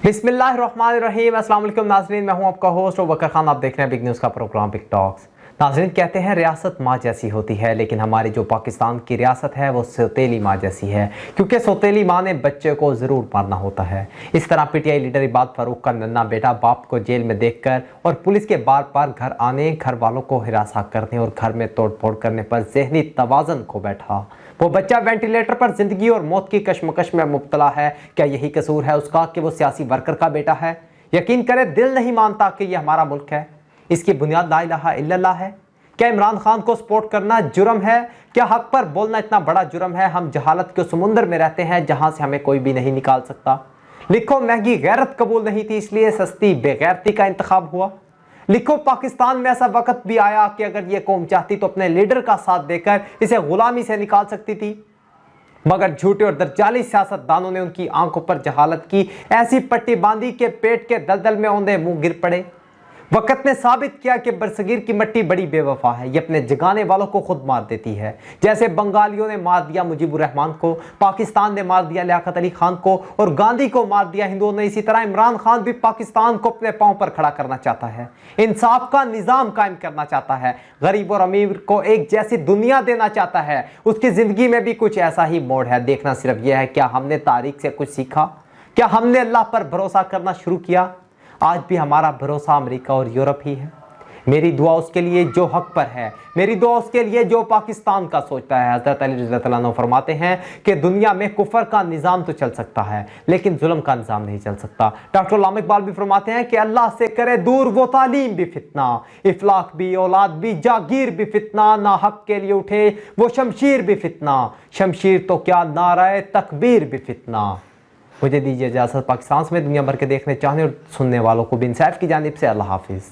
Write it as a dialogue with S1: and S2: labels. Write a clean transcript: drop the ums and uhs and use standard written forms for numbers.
S1: बिस्मिल्लाहिर्रहमानिर्रहीम। अस्सलाम वालेकुम नाज़रीन, मैं हूं आपका होस्ट वकर खान। आप देख रहे हैं बिग न्यूज़ का प्रोग्राम बिग टॉक्स। नाज़रीन, कहते हैं रियासत माँ जैसी होती है, लेकिन हमारी जो पाकिस्तान की रियासत है वो सौतेली माँ जैसी है, क्योंकि सौतेली माँ ने बच्चे को ज़रूर मारना होता है। इस तरह पीटीआई लीडर इबाद फ़ारूक का नन्हा बेटा बाप को जेल में देखकर और पुलिस के बार बार घर आने, घर वालों को हिरासा करने और घर में तोड़ फोड़ करने पर ज़हनी तवाज़न खो बैठा। वो बच्चा वेंटिलेटर पर जिंदगी और मौत की कश्मकश में मुब्तला है। क्या यही कसूर है उसका कि वो सियासी वर्कर का बेटा है? यकीन करें, दिल नहीं मानता कि ये हमारा मुल्क है। इसकी बुनियाद ला इलाहा इल्लल्लाह है। क्या इमरान खान को सपोर्ट करना जुर्म है? क्या हक पर बोलना इतना बड़ा जुर्म है? हम जहालत के समुंदर में रहते हैं जहां से हमें कोई भी नहीं निकाल सकता। लिखो, महंगी गैरत कबूल नहीं थी, इसलिए सस्ती बेगैरती का इंतखाब हुआ। लिखो, पाकिस्तान में ऐसा वक्त भी आया कि अगर ये कौम चाहती तो अपने लीडर का साथ देकर इसे गुलामी से निकाल सकती थी, मगर झूठे और दज्जाली सियासतदानों ने उनकी आंखों पर जहालत की ऐसी पट्टी बांधी कि पेट के दलदल में औंधे मुंह गिर पड़े। वक्त ने साबित किया कि बरसगीर की मिट्टी बड़ी बेवफा है, ये अपने जगाने वालों को खुद मार देती है। जैसे बंगालियों ने मार दिया मुजीबुर रहमान को, पाकिस्तान ने मार दिया लियाकत अली खान को और गांधी को मार दिया हिंदुओं ने, इसी तरह इमरान खान भी पाकिस्तान को अपने पांव पर खड़ा करना चाहता है, इंसाफ का निजाम कायम करना चाहता है, गरीब और अमीर को एक जैसी दुनिया देना चाहता है। उसकी जिंदगी में भी कुछ ऐसा ही मोड़ है। देखना सिर्फ यह है, क्या हमने तारीख से कुछ सीखा? क्या हमने अल्लाह पर भरोसा करना शुरू किया? आज भी हमारा भरोसा अमेरिका और यूरोप ही है। मेरी दुआ उसके लिए जो हक पर है, मेरी दुआ उसके लिए जो पाकिस्तान का सोचता है। हज़रत अली रज़ी अल्लाह अन्हु फरमाते हैं कि दुनिया में कुफर का निज़ाम तो चल सकता है, लेकिन जुल्म का निज़ाम नहीं चल सकता। डॉक्टर गुलाम इकबाल भी फरमाते हैं कि अल्लाह से करे दूर वो तालीम भी फितना, इफलाक भी, औलाद भी, जागीर भी फितना, ना हक के लिए उठे वो शमशीर भी फितना, शमशीर तो क्या नाराए तकबीर भी फितना। मुझे दीजिए इजाज़त। पाकिस्तान में दुनिया भर के देखने, चाहने और सुनने वालों को भी इंसाफ की जानिब से अल्लाह हाफिज़।